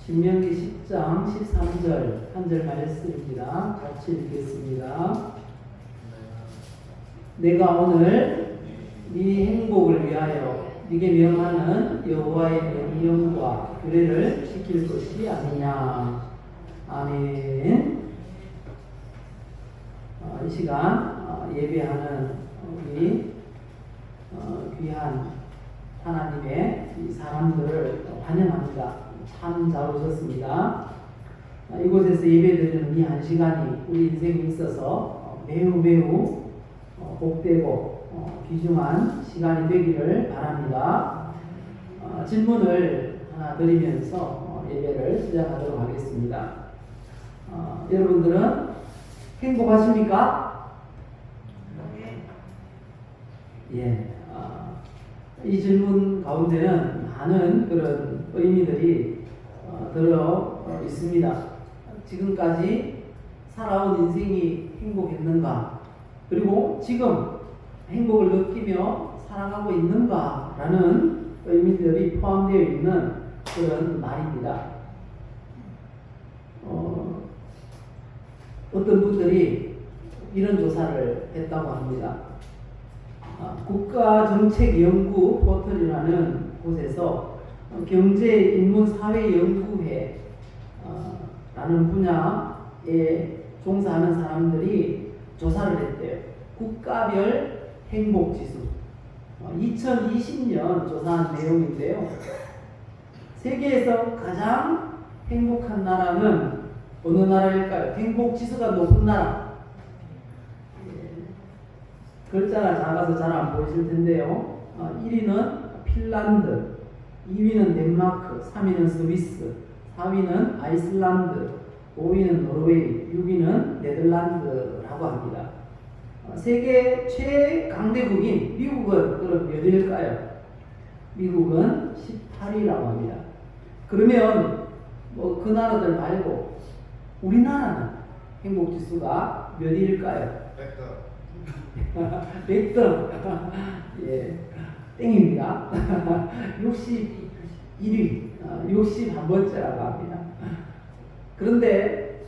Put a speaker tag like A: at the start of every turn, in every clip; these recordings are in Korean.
A: 신명기 10장 13절 한 절 말씀입니다. 같이 읽겠습니다. 내가 오늘 네 행복을 위하여 네게 명하는 여호와의 명령과 규례를 지킬 것이 아니냐. 아멘. 이 시간 예배하는 우리 귀한 하나님의 이 사람들을 환영합니다. 참 잘 오셨습니다. 이곳에서 예배드리는 이 한 시간이 우리 인생에 있어서 매우 복되고 귀중한 시간이 되기를 바랍니다. 질문을 하나 드리면서 예배를 시작하도록 하겠습니다. 여러분들은 행복하십니까? 예. 이 질문 가운데는 많은 그런 의미들이 들어 있습니다. 지금까지 살아온 인생이 행복했는가? 그리고 지금 행복을 느끼며 살아가고 있는가라는 의미들이 포함되어 있는 그런 말입니다. 어떤 분들이 이런 조사를 했다고 합니다. 국가정책연구 포털이라는 곳에서 경제인문사회연구회 라는 분야에 종사하는 사람들이 조사를 했대요. 국가별 행복지수 2020년 조사한 내용인데요. 세계에서 가장 행복한 나라는 어느 나라일까요? 행복지수가 높은 나라. 글자가 작아서 잘 안 보이실 텐데요. 1위는 핀란드, 2위는 덴마크, 3위는 스위스, 4위는 아이슬란드, 5위는 노르웨이, 6위는 네덜란드라고 합니다. 세계 최강대국인 미국은 그럼 몇 위일까요? 미국은 18위라고 합니다. 그러면 그 나라들 말고 우리나라는 행복지수가 몇 위일까요? 100등. 예, 땡입니다. 61위, 61번째라고 합니다. 그런데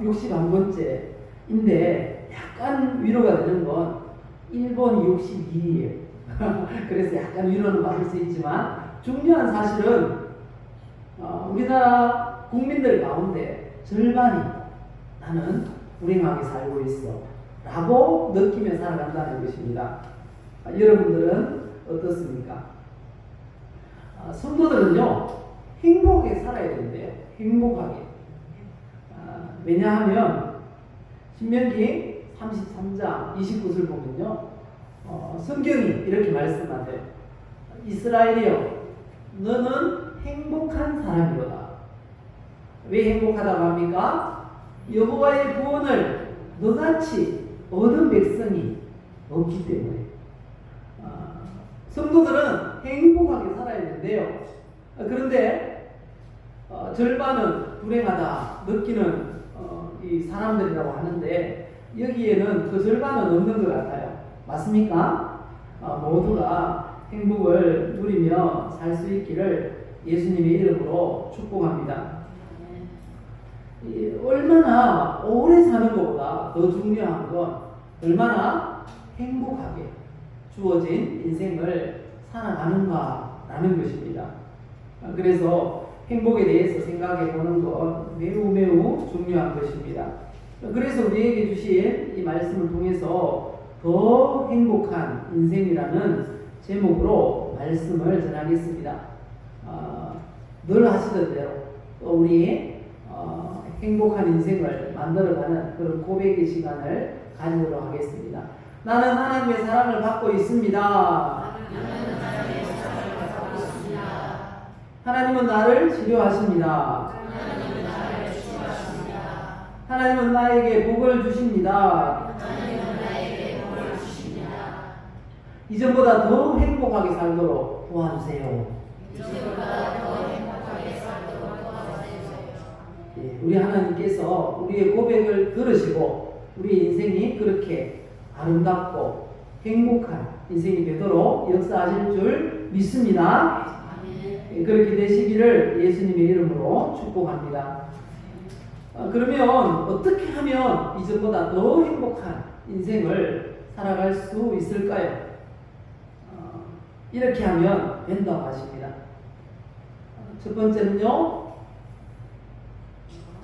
A: 61번째인데 약간 위로가 되는 건 일본이 62위예요. 그래서 약간 위로는 받을 수 있지만 중요한 사실은 우리나라 국민들 가운데 절반이 나는 불행하게 살고 있어 라고 느끼며 살아간다는 것입니다. 여러분들은 어떻습니까? 성도들은요 행복하게 살아야 되는데요. 행복하게. 왜냐하면 신명기 33장 29절 보면요 성경이 이렇게 말씀하세요. 이스라엘이여 너는 행복한 사람이로다. 왜 행복하다고 합니까? 여호와의 구원을 너같이 얻은 백성이 없기 때문에. 성도들은 행복하게 살아야 되는데요. 그런데 절반은 불행하다 느끼는 이 사람들이라고 하는데 여기에는 그 절반은 없는 것 같아요. 맞습니까? 모두가 행복을 누리며 살 수 있기를 예수님의 이름으로 축복합니다. 얼마나 오래 사는 것보다 더 중요한 건 얼마나 행복하게 주어진 인생을 살아가는가라는 것입니다. 그래서 행복에 대해서 생각해 보는 건 매우 중요한 것입니다. 그래서 우리에게 주신 이 말씀을 통해서 더 행복한 인생이라는 제목으로 말씀을 전하겠습니다. 늘 하시던 대로 우리 행복한 인생을 만들어가는 그런 고백의 시간을 가지도록 하겠습니다. 나는 하나님의 사랑을 받고 있습니다. 하나님은 나를 치료하십니다. 하나님은 나에게 복을 주십니다. 이전보다 더 행복하게 살도록 도와주세요. 우리 하나님께서 우리의 고백을 들으시고 우리 인생이 그렇게 아름답고 행복한 인생이 되도록 역사하실 줄 믿습니다. 그렇게 되시기를 예수님의 이름으로 축복합니다. 그러면 어떻게 하면 이전보다 더 행복한 인생을 살아갈 수 있을까요? 이렇게 하면 된다고 하십니다. 첫 번째는요,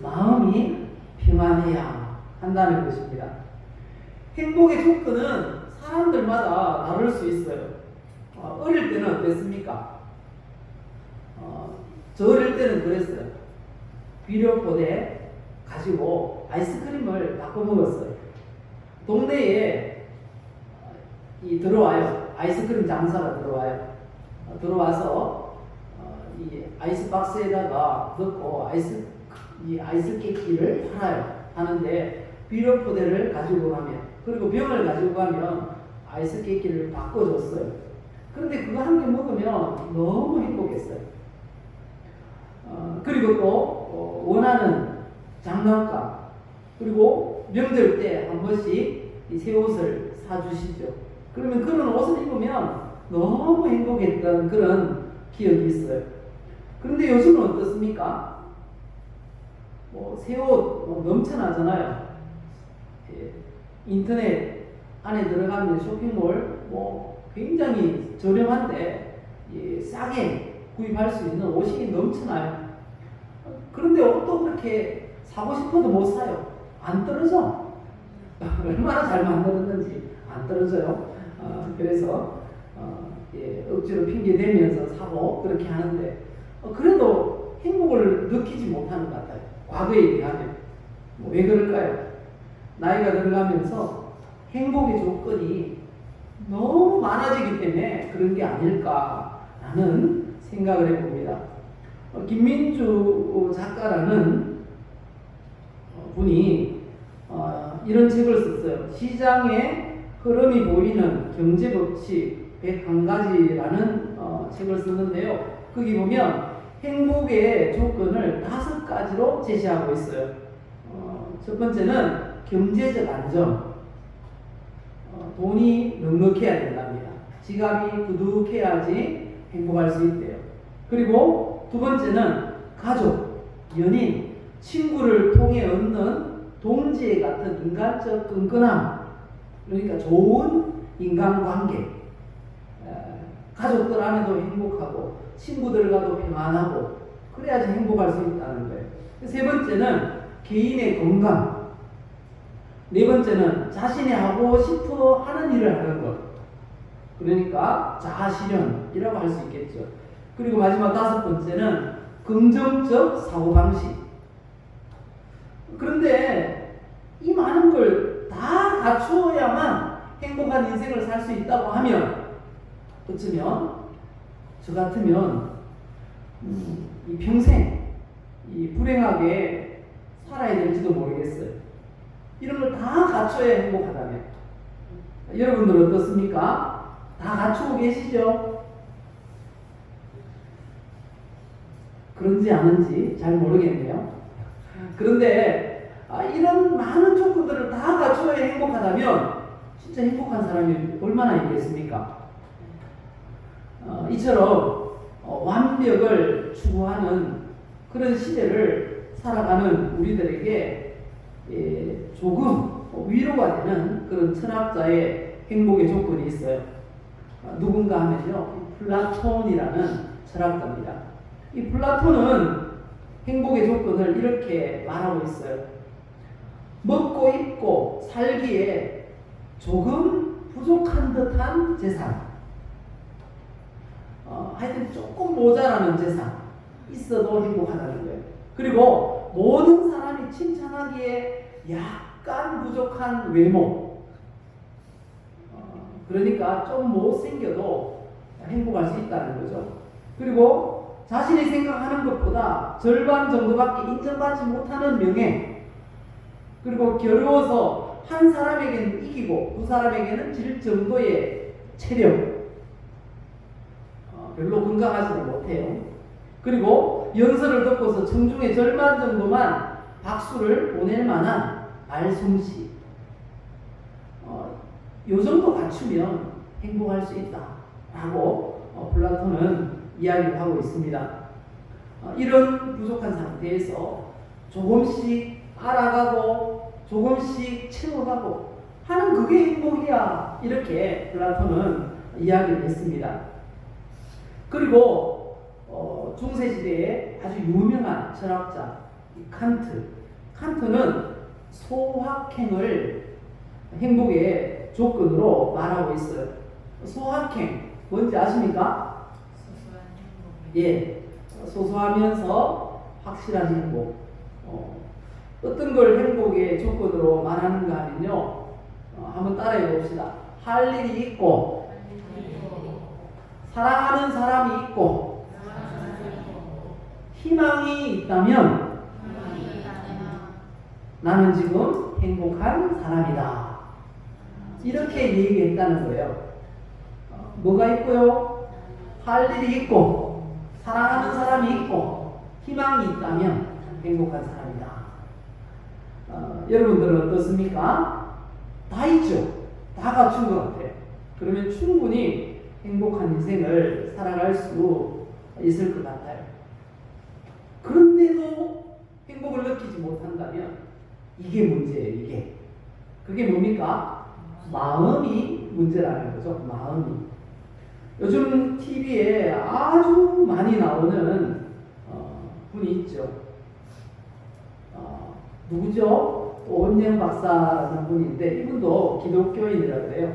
A: 마음이 평안해야 한다는 것입니다. 행복의 조건은 사람들마다 다를 수 있어요. 어릴 때는 어땠습니까? 저 어릴 때는 그랬어요. 비료포대 가지고 아이스크림을 바꿔 먹었어요. 동네에 들어와요. 아이스크림 장사가 들어와요. 들어와서 이 아이스박스에다가 넣고 이 아이스 깨끼를 팔아요. 하는데 비료포대를 가지고 가면, 그리고 병을 가지고 가면 아이스 깨끼를 바꿔줬어요. 그런데 그거 한 개 먹으면 너무 행복했어요. 그리고 또 원하는 장난감, 그리고 명절 때 한 번씩 이 새 옷을 사주시죠. 그러면 그런 옷을 입으면 너무 행복했던 그런 기억이 있어요. 그런데 요즘은 어떻습니까? 새 옷 넘쳐나잖아요. 인터넷 안에 들어가면 쇼핑몰 굉장히 저렴한데 싸게 구입할 수 있는 옷이 넘쳐나요. 그런데 옷도 그렇게 사고 싶어도 못 사요. 안 떨어져. 얼마나 잘 만들었는지 안 떨어져요. 그래서 억지로 핑계 대면서 사고 그렇게 하는데 그래도 행복을 느끼지 못하는 것 같아요. 과거에 비하면. 왜 그럴까요? 나이가 들어가면서 행복의 조건이 너무 많아지기 때문에 그런 게 아닐까라는 생각을 해봅니다. 김민주 작가라는 분이 이런 책을 썼어요. 시장의 흐름이 보이는 경제법칙 101가지라는 책을 썼는데요. 거기 보면 행복의 조건을 5가지로 제시하고 있어요. 첫 번째는 경제적 안정. 돈이 넉넉해야 된답니다. 지갑이 두둑해야지 행복할 수 있대요. 그리고 두 번째는 가족, 연인, 친구를 통해 얻는 동지애 같은 인간적 끈끈함. 그러니까 좋은 인간관계. 가족들 안에도 행복하고 친구들과도 평안하고 그래야지 행복할 수 있다는 거예요. 세 번째는 개인의 건강. 네 번째는 자신이 하고 싶어 하는 일을 하는 것. 그러니까 자아실현이라고 할 수 있겠죠. 그리고 마지막 5번째는 긍정적 사고방식. 그런데 이 많은 걸 다 갖추어야만 행복한 인생을 살 수 있다고 하면 어쩌면 저 같으면 이 평생 불행하게 살아야 될지도 모르겠어요. 이런 걸 다 갖춰야 행복하다면. 여러분들 어떻습니까? 다 갖추고 계시죠? 그런지 아닌지 잘 모르겠네요. 그런데 이런 많은 조건들을 다 갖춰야 행복하다면 진짜 행복한 사람이 얼마나 있겠습니까? 이처럼 완벽을 추구하는 그런 시대를 살아가는 우리들에게 조금 위로가 되는 그런 철학자의 행복의 조건이 있어요. 누군가 하면요, 플라톤이라는 철학자입니다. 이 플라톤은 행복의 조건을 이렇게 말하고 있어요. 먹고 입고 살기에 조금 부족한 듯한 재산, 하여튼 조금 모자라는 재산 있어도 행복하다는 거예요. 그리고 모든 사람이 칭찬하기에 약간 부족한 외모, 그러니까 좀 못생겨도 행복할 수 있다는 거죠. 그리고 자신이 생각하는 것보다 절반 정도밖에 인정받지 못하는 명예, 그리고 겨루어서 한 사람에게는 이기고 두 사람에게는 질 정도의 체력, 별로 건강하지도 못해요. 그리고 연설을 듣고서 청중의 절반 정도만 박수를 보낼 만한 말솜씨, 요 정도 갖추면 행복할 수 있다라고 플라톤은 이야기를 하고 있습니다. 이런 부족한 상태에서 조금씩 알아가고 조금씩 채워가고 하는 그게 행복이야. 이렇게 플라톤은 이야기를 했습니다. 그리고 중세시대에 아주 유명한 철학자 칸트는 소확행을 행복의 조건으로 말하고 있어요. 소확행 뭔지 아십니까? 예, 소소하면서 확실한 행복. 어떤 걸 행복의 조건으로 말하는가 하면요, 한번 따라해 봅시다. 할 일이 있고, 사랑하는 사람이 있고, 희망이 있다면 나는 지금 행복한 사람이다. 이렇게 얘기했다는 거예요. 뭐가 있고요? 할 일이 있고, 사랑하는 사람이 있고, 희망이 있다면 행복한 사람이다. 여러분들은 어떻습니까? 다 있죠? 다 갖춘 것 같아요. 그러면 충분히 행복한 인생을 살아갈 수 있을 것 같아요. 그런데도 행복을 느끼지 못한다면 이게 문제예요. 이게. 그게 뭡니까? 마음이 문제라는 거죠. 마음이. 요즘 TV에 아주 많이 나오는 분이 있죠. 누구죠? 온영 박사라는 분인데 이분도 기독교인이라고 그래요.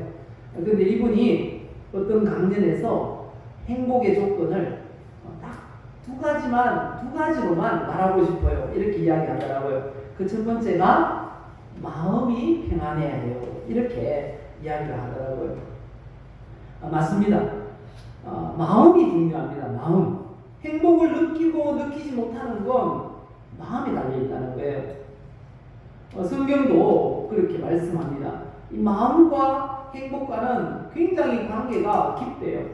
A: 근데 이분이 어떤 강연에서 행복의 조건을 딱 두 가지로만 말하고 싶어요. 이렇게 이야기하더라고요. 그 첫 번째가 마음이 평안해야 해요. 이렇게 이야기를 하더라고요. 맞습니다. 마음이 중요합니다. 마음. 행복을 느끼고 느끼지 못하는 건 마음에 달려있다는 거예요. 성경도 그렇게 말씀합니다. 이 마음과 행복과는 굉장히 관계가 깊대요.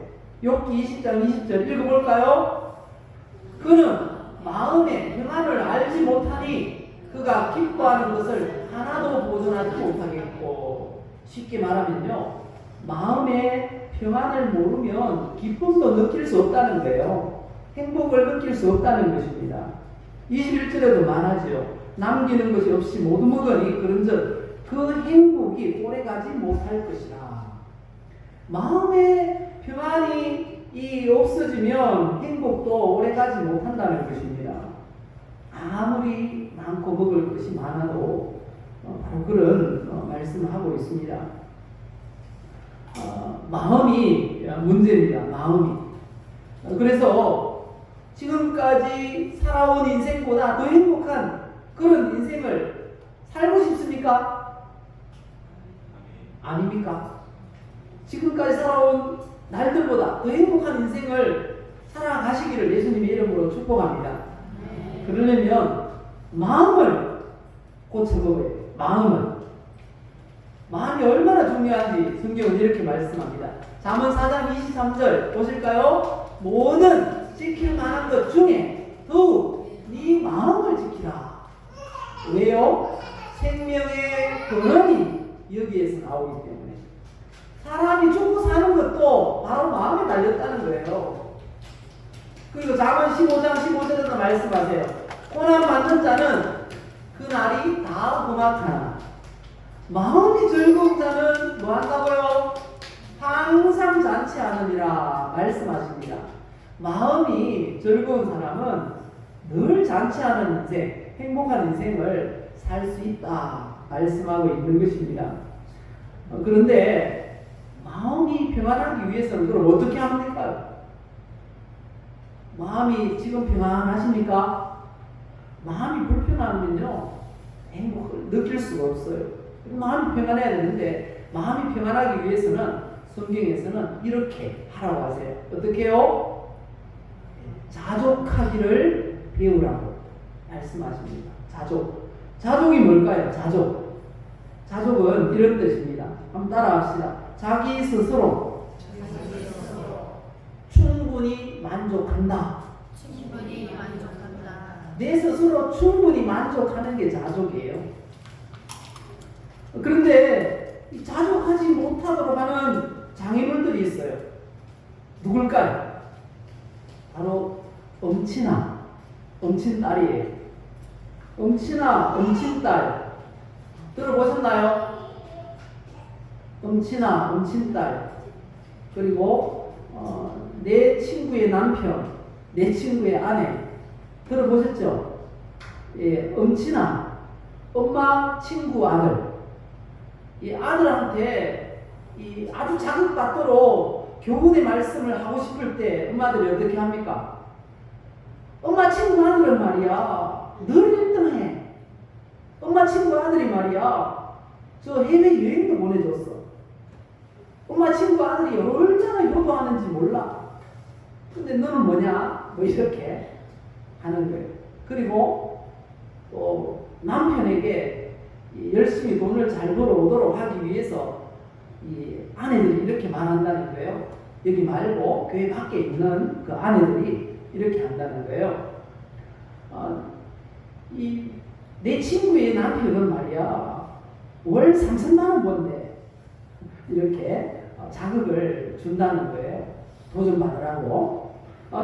A: 욥기 20장 20절 읽어볼까요? 그는 마음의 평안을 알지 못하니 그가 기뻐하는 것을 하나도 보존하지 못하겠고, 쉽게 말하면요, 마음의 평안을 모르면 기쁨도 느낄 수 없다는 거예요. 행복을 느낄 수 없다는 것입니다. 21절에도 말하죠. 남기는 것이 없이 모두 먹으니 그런즉 그 행복이 오래가지 못할 것이라. 마음의 평안이 없어지면 행복도 오래가지 못한다는 것입니다. 아무리 많고 먹을 것이 많아도 바로 그런 말씀을 하고 있습니다. 마음이 문제입니다. 마음이. 그래서 지금까지 살아온 인생보다 더 행복한 그런 인생을 살고 싶습니까? 아닙니까? 지금까지 살아온 날들보다 더 행복한 인생을 살아가시기를 예수님의 이름으로 축복합니다. 그러려면 마음을 고쳐먹어야 돼요. 마음이 얼마나 중요한지 성경은 이렇게 말씀합니다. 잠언 4장 23절 보실까요? 모든 지킬 만한 것 중에 더욱 네 마음을 지키라. 왜요? 생명의 근원이 여기에서 나오기 때문에. 사람이 죽고 사는 것도 바로 마음에 달렸다는 거예요. 그리고 잠언 15장 15절에도 말씀하세요. 고난 받는 자는 그 날이 다 험악하나 마음이 즐거운 자는 뭐 한다고요? 항상 잔치하느니라 말씀하십니다. 마음이 즐거운 사람은 늘 잔치하는 인생, 행복한 인생을 살 수 있다 말씀하고 있는 것입니다. 그런데 마음이 평안하기 위해서는 그럼 어떻게 하면 될까요? 마음이 지금 평안하십니까? 마음이 불편하면요 행복을 느낄 수가 없어요. 마음이 평안해야 되는데 마음이 평안하기 위해서는 성경에서는 이렇게 하라고 하세요. 어떻게 해요? 자족하기를 배우라고 말씀하십니다. 자족이 뭘까요? 자족은 이런 뜻입니다. 한번 따라합시다. 자기 스스로 충분히 만족한다. 내 스스로 충분히 만족하는 게 자족이에요. 그런데 자족하지 못하도록 하는 장애물들이 있어요. 누굴까요? 바로 엄친아, 엄친딸이에요. 엄친아, 엄친딸 들어보셨나요? 엄친아, 엄친딸. 그리고 내 친구의 남편, 내 친구의 아내 들어보셨죠? 예, 엄친아, 엄마 친구 아들. 이 아들한테 이 아주 자극받도록 교훈의 말씀을 하고 싶을 때 엄마들이 어떻게 합니까? 엄마 친구 아들은 말이야 늘 1등해. 엄마 친구 아들이 말이야 저 해외 여행도 보내줬어. 엄마 친구 아들이 얼마나 효도하는지 몰라. 근데 너는 뭐냐? 뭐 이렇게 하는 거예요. 그리고 또 남편에게 열심히 돈을 잘 벌어오도록 하기 위해서 이 아내들이 이렇게 말한다는 거예요. 여기 말고 교회 밖에 있는 그 아내들이 이렇게 한다는 거예요. 내 친구의 남편은 말이야 월 3천만 원 번대. 이렇게 자극을 준다는 거예요. 도전받으라고.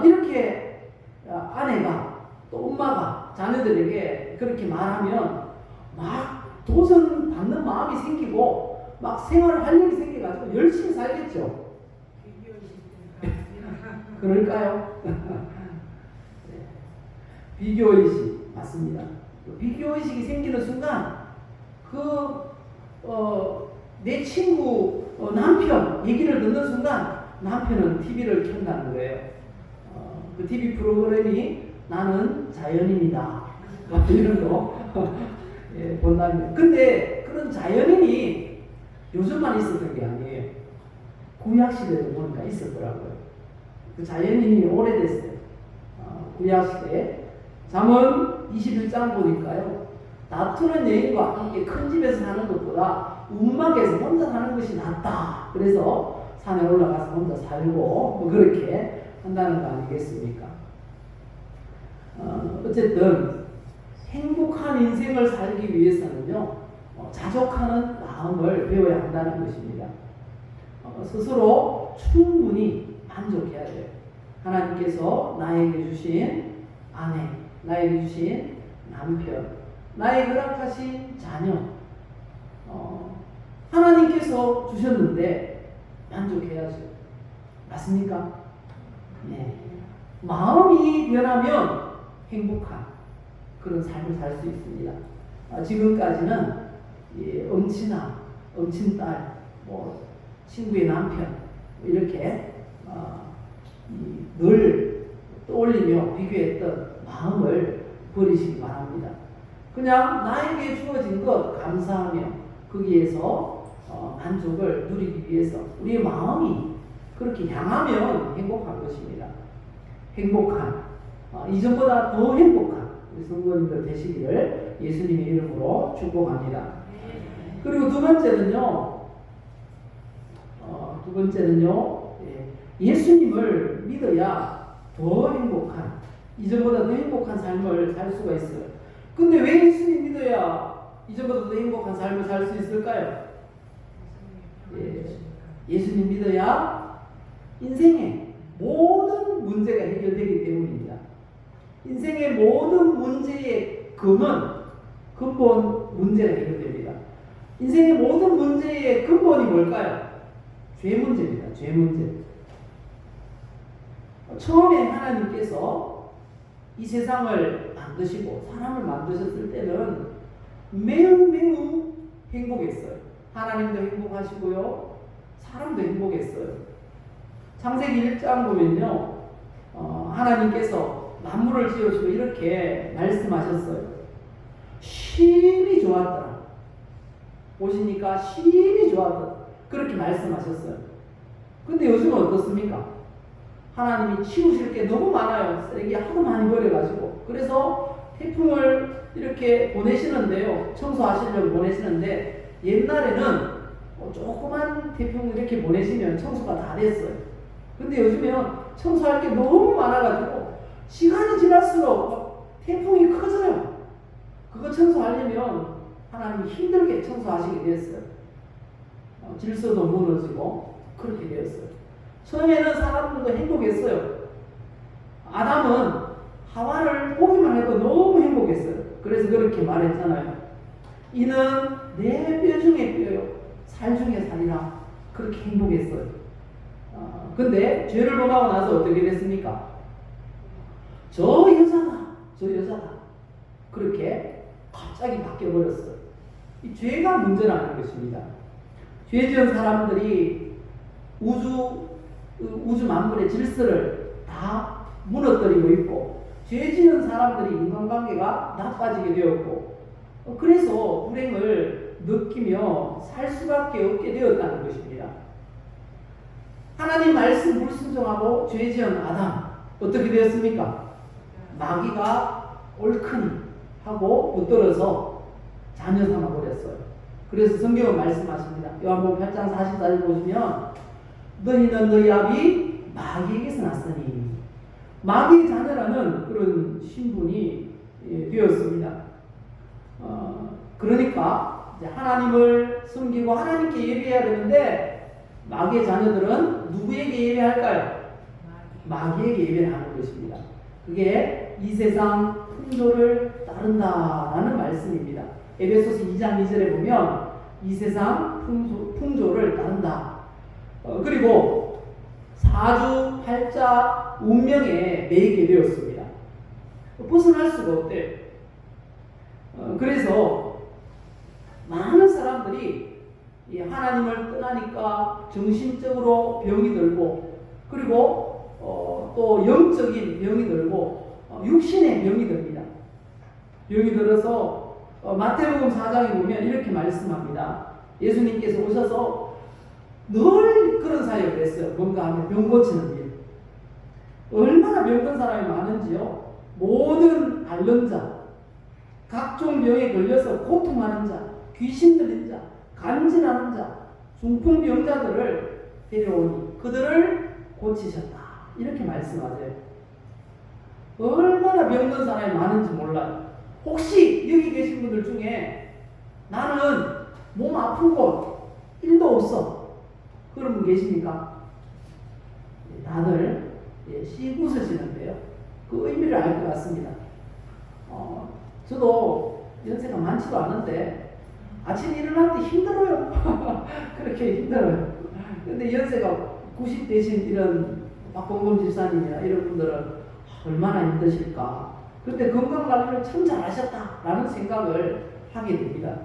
A: 이렇게 아내가 또 엄마가 자녀들에게 그렇게 말하면 막 도전받는 마음이 생기고 막 생활 활력이 생겨가지고 열심히 살겠죠. 그럴까요? 비교의식 맞습니다. 비교의식이 생기는 순간 내 친구 남편 얘기를 듣는 순간 남편은 TV를 켠다는 거예요. 그 TV 프로그램이 나는 자연인이다 이런 거 예, 본다면. 근데 그런 자연인이 요즘만 있었던 게 아니에요. 구약시대도 보니까 있었더라고요. 그 자연인이 오래됐어요. 구약시대에 잠언 21장 보니까요. 다투는 여인과 함께 큰 집에서 사는 것보다 움막에서 혼자 사는 것이 낫다. 그래서 산에 올라가서 혼자 살고 뭐 그렇게 한다는 거 아니겠습니까? 어쨌든 행복한 인생을 살기 위해서는요. 자족하는 마음을 배워야 한다는 것입니다. 스스로 충분히 만족해야 돼요. 하나님께서 나에게 주신 아내, 나에게 주신 남편, 나에게 허락하신 자녀, 하나님께서 주셨는데 만족해야죠. 맞습니까? 네. 마음이 변하면 행복한 그런 삶을 살 수 있습니다. 지금까지는 엄친아, 엄친딸, 뭐 친구의 남편 이렇게 늘 떠올리며 비교했던 마음을 버리시기 바랍니다. 그냥 나에게 주어진 것 감사하며 거기에서 만족을 누리기 위해서 우리의 마음이 그렇게 향하면 행복한 것입니다. 행복한, 이전보다 더 행복한 우리 성도님들 되시기를 예수님의 이름으로 축복합니다. 그리고 두 번째는요, 예수님을 믿어야 더 행복한, 이전보다 더 행복한 삶을 살 수가 있어요. 근데 왜 예수님 믿어야 이전보다 더 행복한 삶을 살 수 있을까요? 예수님 믿어야 인생의 모든 문제가 해결되기 때문입니다. 인생의 모든 문제의 근본 문제가 해결됩니다. 인생의 모든 문제의 근본이 뭘까요? 죄 문제입니다. 죄 문제. 처음에 하나님께서 이 세상을 만드시고 사람을 만드셨을 때는 매우 행복했어요. 하나님도 행복하시고요. 사람도 행복했어요. 창세기 1장 보면요. 하나님께서 만물을 지어주고 이렇게 말씀하셨어요. 심히 좋았더라. 보시니까 심히 좋았더라. 그렇게 말씀하셨어요. 근데 요즘은 어떻습니까? 하나님이 치우실 게 너무 많아요. 쓰레기 하도 많이 버려가지고. 그래서 태풍을 이렇게 보내시는데요. 청소하시려고 보내시는데 옛날에는 조그만 태풍 이렇게 보내시면 청소가 다 됐어요. 근데 요즘에는 청소할 게 너무 많아가지고 시간이 지날수록 태풍이 커져요. 그거 청소하려면 하나님이 힘들게 청소하시게 됐어요. 질서도 무너지고 그렇게 되었어요. 처음에는 사람들도 행복했어요. 아담은 하와를 보기만 해도 너무 행복했어요. 그래서 그렇게 말했잖아요. 이는 내 뼈 중에 뼈요, 살 중에 살이라. 그렇게 행복했어요. 근데 죄를 범하고 나서 어떻게 됐습니까? 저 여자다. 그렇게 갑자기 바뀌어버렸어요. 이 죄가 문제라는 것입니다. 죄 지은 사람들이 우주 만물의 질서를 다 무너뜨리고 있고, 죄 지은 사람들이 인간관계가 나빠지게 되었고, 그래서 불행을 느끼며 살 수밖에 없게 되었다는 것입니다. 하나님 말씀 불순종하고 죄 지은 아담, 어떻게 되었습니까? 마귀가 옳거니 하고 붙들어서 자녀 삼아 버렸어요. 그래서 성경은 말씀하십니다. 요한복음 8장 44절 보시면 너희는 너희 아비 마귀에게서 났으니, 마귀의 자녀라는 그런 신분이 되었습니다. 그러니까 이제 하나님을 섬기고 하나님께 예배해야 되는데, 마귀의 자녀들은 누구에게 예배할까요? 마귀에게 예배를 하는 것입니다. 그게 이 세상 풍조를 따른다라는 말씀입니다. 에베소서 2장 2절에 보면 이 세상 풍조를 따른다. 그리고 사주, 팔자, 운명에 매이게 되었습니다. 벗어날 수가 없대요. 그래서 많은 사람들이 하나님을 떠나니까 정신적으로 병이 들고, 그리고 또 영적인 병이 들고, 육신의 병이 듭니다. 병이 들어서 마태복음 4장에 보면 이렇게 말씀합니다. 예수님께서 오셔서 늘 그런 사역을 했어요. 뭔가 하면 병 고치는 일. 얼마나 병든 사람이 많은지요. 모든 앓는 자, 각종 병에 걸려서 고통하는 자, 귀신 들린 자, 간질하는 자, 중풍병자들을 데려오니 그들을 고치셨다. 이렇게 말씀하세요. 얼마나 병든 사람이 많은지 몰라요. 혹시 여기 계신 분들 중에 나는 몸 아픈 곳 1도 없어, 그런 분 계십니까? 다들 씩 웃으시는데요. 그 의미를 알 것 같습니다. 저도 연세가 많지도 않은데 아침에 일어날 때 힘들어요. 그렇게 힘들어요. 근데 연세가 90 되신 이런 박봉범 집사님이나 이런 분들은 얼마나 힘드실까. 그런데 건강관리를 참 잘하셨다라는 생각을 하게 됩니다.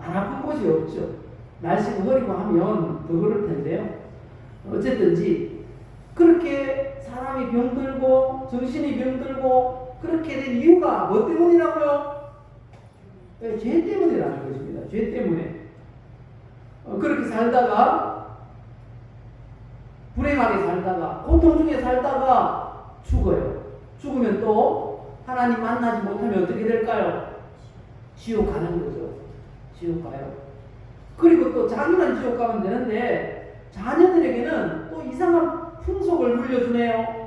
A: 안 아픈 곳이 없죠. 날씨가 흐리고 하면 더 그럴 텐데요. 어쨌든지 그렇게 사람이 병들고 정신이 병들고 그렇게 된 이유가 뭐 때문이라고요? 죄 때문이라는 것입니다. 죄 때문에. 그렇게 살다가, 불행하게 살다가, 고통 중에 살다가 죽어요. 죽으면 또 하나님 만나지 못하면 어떻게 될까요? 지옥 가는 거죠. 지옥 가요. 그리고 또 자기만 지옥 가면 되는데 자녀들에게는 또 이상한 풍속을 물려주네요.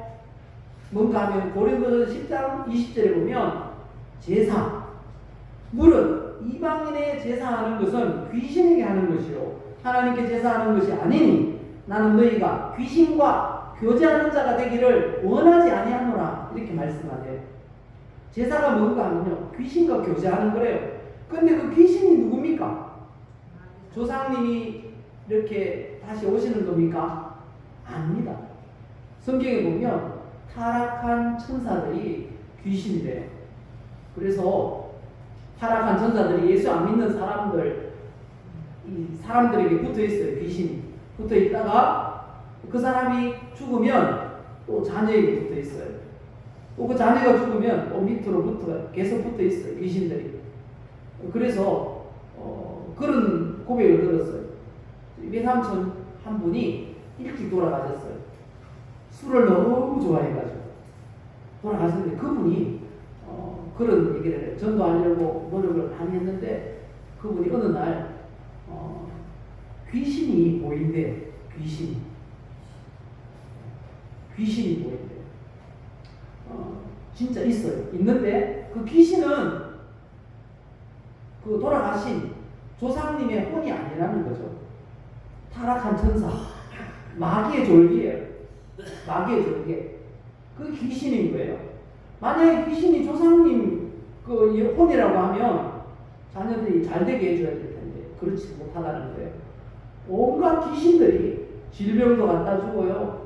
A: 뭔가 하면 고린도서 10장 20절에 보면 제사, 물은 이방인의 제사하는 것은 귀신에게 하는 것이요 하나님께 제사하는 것이 아니니 나는 너희가 귀신과 교제하는 자가 되기를 원하지 아니하노라. 이렇게 말씀하세요. 제사가 뭔가 하면요, 귀신과 교제하는 거래요. 근데 그 귀신이 누굽니까? 조상님이 이렇게 다시 오시는 겁니까? 아닙니다. 성경에 보면 타락한 천사들이 귀신이래요. 그래서 타락한 천사들이 예수 안 믿는 사람들에게 붙어 있어요. 귀신이 붙어 있다가 그 사람이 죽으면 또 자녀에게 붙어 있어요. 또 그 자녀가 죽으면 또 밑으로 계속 붙어 있어요. 귀신들이. 그래서 그런 고백을 들었어요. 외삼촌 한 분이 일찍 돌아가셨어요. 술을 너무 좋아해가지고 돌아가셨는데 그분이 그런 얘기를 해요. 전도하려고 노력을 많이 했는데 그분이 어느 날 귀신이 보인대요. 귀신이 보인대요. 진짜 있어요. 있는데 그 귀신은 그 돌아가신 조상님의 혼이 아니라는 거죠. 타락한 천사, 마귀의 졸기예요. 마귀의 졸개. 그 귀신인 거예요. 만약에 귀신이 조상님 그 혼이라고 하면 자녀들이 잘 되게 해줘야 될 텐데 그렇지 못하다는 거예요. 온갖 귀신들이 질병도 갖다 주고요.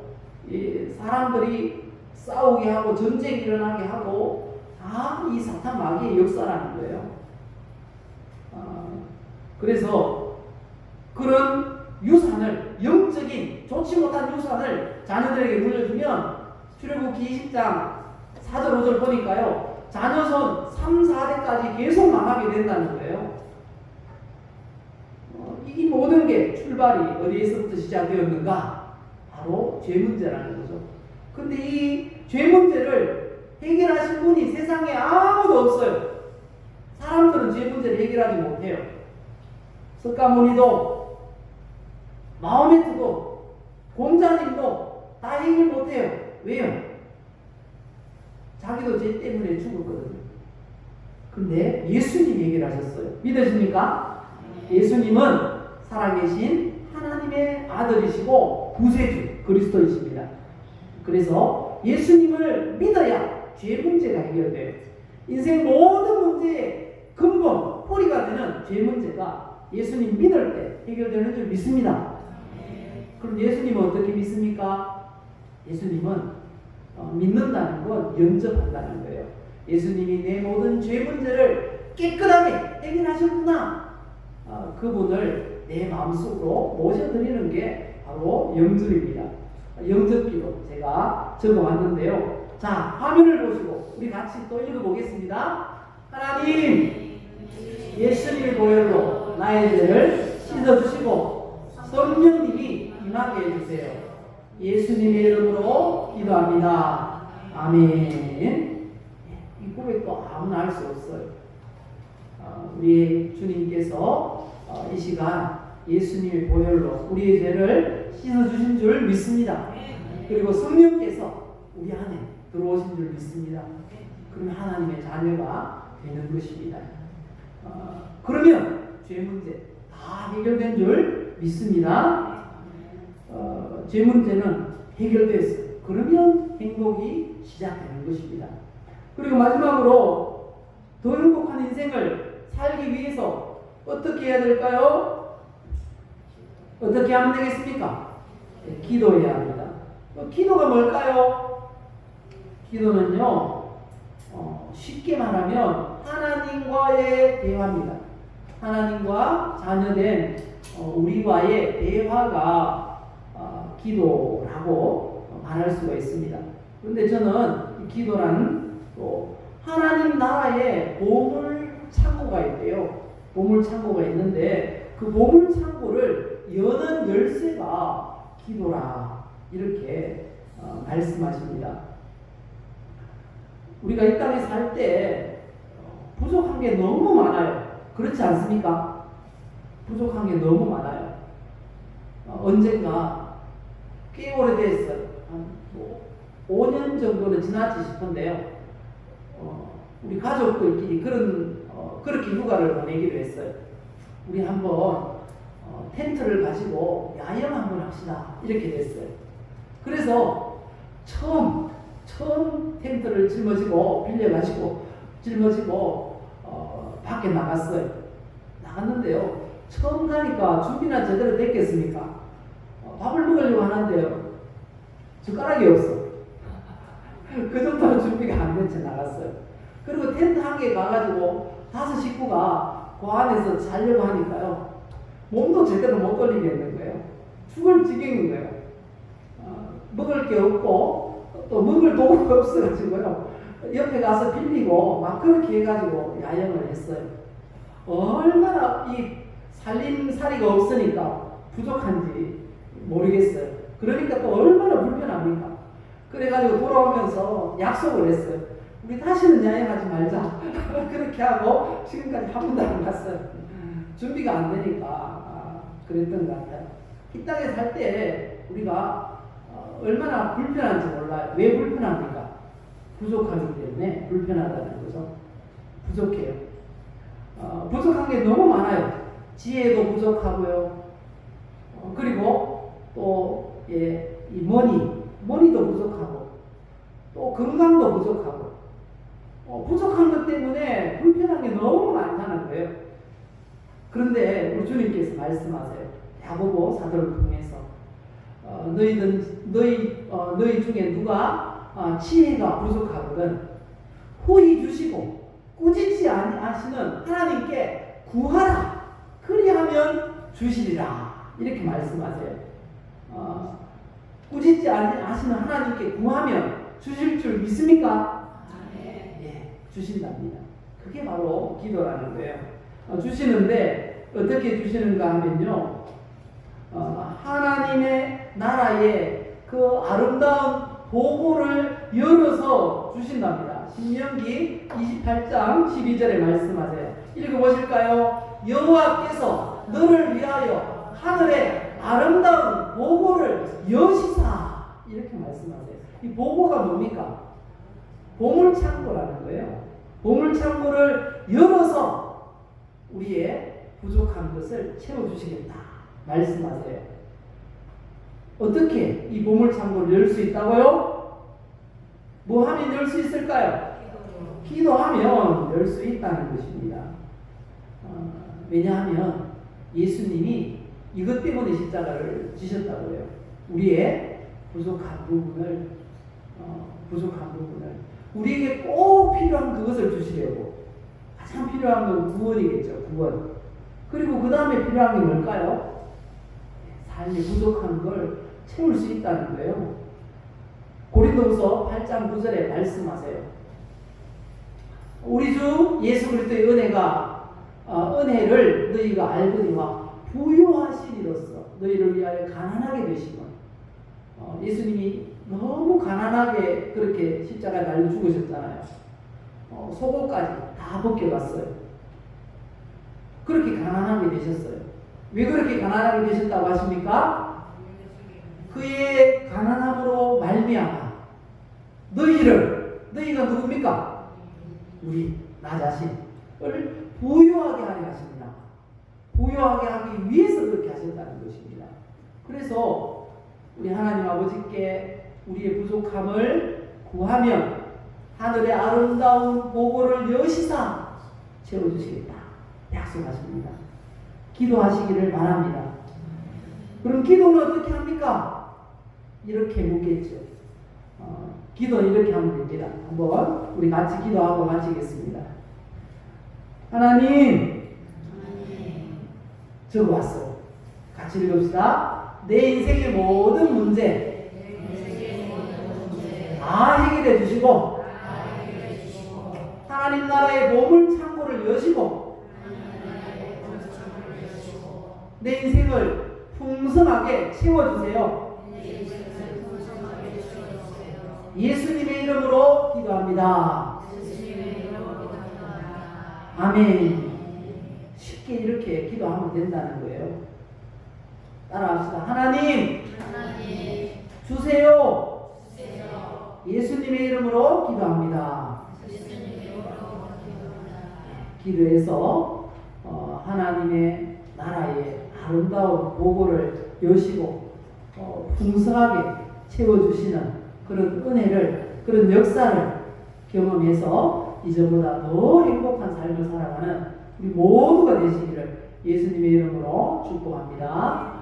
A: 사람들이 싸우게 하고 전쟁이 일어나게 하고 다 이 사탄 마귀의 역사라는 거예요. 그래서 그런 유산을, 영적인 좋지 못한 유산을 자녀들에게 물려주면 출애굽기 20장 4절 5절 보니까요, 자녀손 3, 4대까지 계속 망하게 된다는 거예요. 이 모든 게 출발이 어디에서부터 시작되었는가? 바로 죄 문제라는 거죠. 근데 이 죄 문제를 해결하신 분이 세상에 아무도 없어요. 사람들은 죄 문제를 해결하지 못해요. 석가모니도, 마호메트도, 공자님도 다 해결 못해요. 왜요? 자기도 죄 때문에 죽었거든요. 근데 예수님이 해결하셨어요. 믿으십니까? 예수님은 살아계신 하나님의 아들이시고 구세주 그리스도이십니다. 그래서 예수님을 믿어야 죄 문제가 해결돼요. 인생 모든 문제의 근본, 뿌리가 되는 죄 문제가 예수님 믿을 때 해결되는 줄 믿습니다. 그럼 예수님은 어떻게 믿습니까? 예수님은 믿는다는 건 영접한다는 거예요. 예수님이 내 모든 죄 문제를 깨끗하게 해결하셨구나. 그분을 내 마음속으로 모셔드리는 게 바로 영접입니다. 영접기도 제가 적어왔는데요. 자, 화면을 보시고 우리 같이 또 읽어보겠습니다. 하나님, 예수님의 보혈로 나의 죄를 씻어주시고 성령님이 임하게 해주세요. 예수님의 이름으로 기도합니다. 아멘. 이 고백도 아무나 할 수 없어요. 우리 주님께서 이 시간 예수님의 보혈로 우리의 죄를 씻어주신 줄 믿습니다. 그리고 성령께서 우리 안에 들어오신 줄 믿습니다. 그러면 하나님의 자녀가 되는 것입니다. 그러면 죄 문제 다 해결된 줄 믿습니다. 죄 문제는 해결됐어요. 그러면 행복이 시작되는 것입니다. 그리고 마지막으로 더 행복한 인생을 살기 위해서 어떻게 해야 될까요? 어떻게 하면 되겠습니까? 네, 기도해야 합니다. 기도가 뭘까요? 기도는요, 쉽게 말하면 하나님과의 대화입니다. 하나님과 자녀된 우리와의 대화가 기도라고 말할 수가 있습니다. 그런데 저는 이 기도라는 또 하나님 나라에 보물 창고가 있대요. 보물 창고가 있는데 그 보물 창고를 여는 열쇠가 기도라 이렇게 말씀하십니다. 우리가 이 땅에 살 때 부족한 게 너무 많아요. 그렇지 않습니까? 부족한 게 너무 많아요. 언젠가 꽤 오래됐어요. 한 5년 정도는 지났지 싶은데요. 우리 가족들끼리 그렇게 휴가를 보내기로 했어요. 우리 한번 텐트를 가지고 야영 한번 합시다. 이렇게 됐어요. 그래서 처음 텐트를 빌려가지고 짊어지고 밖에 나갔어요. 나갔는데요. 처음 가니까 준비나 제대로 됐겠습니까? 밥을 먹으려고 하는데요. 젓가락이 없어. 그 정도로 준비가 안 된 채 나갔어요. 그리고 텐트 한 개 가가지고 5 식구가 그 안에서 자려고 하니까요. 몸도 제대로 못 돌리겠는 거예요. 죽을 지경인 거예요. 먹을 게 없고 또 먹을 도구가 없어가지고요. 옆에 가서 빌리고 막 그렇게 해가지고 야영을 했어요. 얼마나 이 살림살이가 없으니까 부족한지 모르겠어요. 그러니까 또 얼마나 불편합니까? 그래가지고 돌아오면서 약속을 했어요. 우리 다시는 야영하지 말자. 그렇게 하고 지금까지 한 번도 안 갔어요. 준비가 안 되니까 그랬던 것 같아요. 이 땅에 살 때 우리가 얼마나 불편한지 몰라요. 왜 불편합니까? 부족하기 때문에 불편하다는 거죠. 부족해요. 부족한 게 너무 많아요. 지혜도 부족하고요. 그리고 또 이 머니도 부족하고 또 건강도 부족하고 부족한 것 때문에 불편한 게 너무 많다는 거예요. 그런데 우리 주님께서 말씀하세요. 야고보 사도를 통해서 너희 중에 누가 지혜가 부족하거든 후히 주시고 꾸짖지 아니하시는 하나님께 구하라. 그리하면 주시리라. 이렇게 말씀하세요. 꾸짖지 아니하시는 하나님께 구하면 주실 줄 믿습니까? 예, 주신답니다. 그게 바로 기도라는 거예요. 주시는데 어떻게 주시는가 하면요, 하나님의 나라의 그 아름다운 보고를 열어서 주신답니다. 신명기 28장 12절에 말씀하세요. 읽어보실까요? 여호와께서 너를 위하여 하늘의 아름다운 보고를 여시사. 이렇게 말씀하세요. 이 보고가 뭡니까? 보물창고라는 거예요. 보물창고를 열어서 우리의 부족한 것을 채워주시겠다 말씀하세요. 어떻게 이 보물창고를 열 수 있다고요? 뭐 하면 열 수 있을까요? 기도하면 열 수 있다는 것입니다. 왜냐하면 예수님이 이것 때문에 십자가를 지셨다고요. 우리의 부족한 부분을 우리에게 꼭 필요한 그것을 주시려고. 가장 필요한 건 구원이겠죠. 구원. 그리고 그 다음에 필요한 게 뭘까요? 삶이 부족한 걸 채울 수 있다는 거예요. 고린도후서 8장 9절에 말씀하세요. 우리 주 예수 그리스도의 은혜를 너희가 알거니와 부요하시리로써 너희를 위하여 가난하게 되시고, 예수님이 너무 가난하게 그렇게 십자가에 달려 죽으셨잖아요. 속옷까지 다 벗겨갔어요. 그렇게 가난하게 되셨어요. 왜 그렇게 가난하게 되셨다고 하십니까? 그의 가난함으로 말미암아 너희가 누굽니까? 나 자신을 부유하게 하게 하십니다. 부유하게 하기 위해서 그렇게 하셨다는 것입니다. 그래서 우리 하나님 아버지께 우리의 부족함을 구하면 하늘의 아름다운 보고를 여시사 채워주시겠다 약속하십니다. 기도하시기를 바랍니다. 그럼 기도는 어떻게 합니까? 이렇게 묻겠죠. 기도는 이렇게 하면 됩니다. 한번 우리 같이 기도하고 마치겠습니다. 하나님, 적어왔어요. 같이 읽읍시다. 내 인생의 모든 문제 다 해결해 주시고 하나님 나라의 보물 창고를 여시고 내 인생을 풍성하게 채워주세요. 예수님의 이름으로 기도합니다. 아멘. 쉽게 이렇게 기도하면 된다는 거예요. 따라합시다. 하나님, 주세요. 예수님의 이름으로 기도합니다. 기도해서 하나님의 나라의 아름다운 보고를 여시고 풍성하게 채워주시는 그런 은혜를, 그런 역사를 경험해서 이전보다 더 행복한 삶을 살아가는 우리 모두가 되시기를 예수님의 이름으로 축복합니다.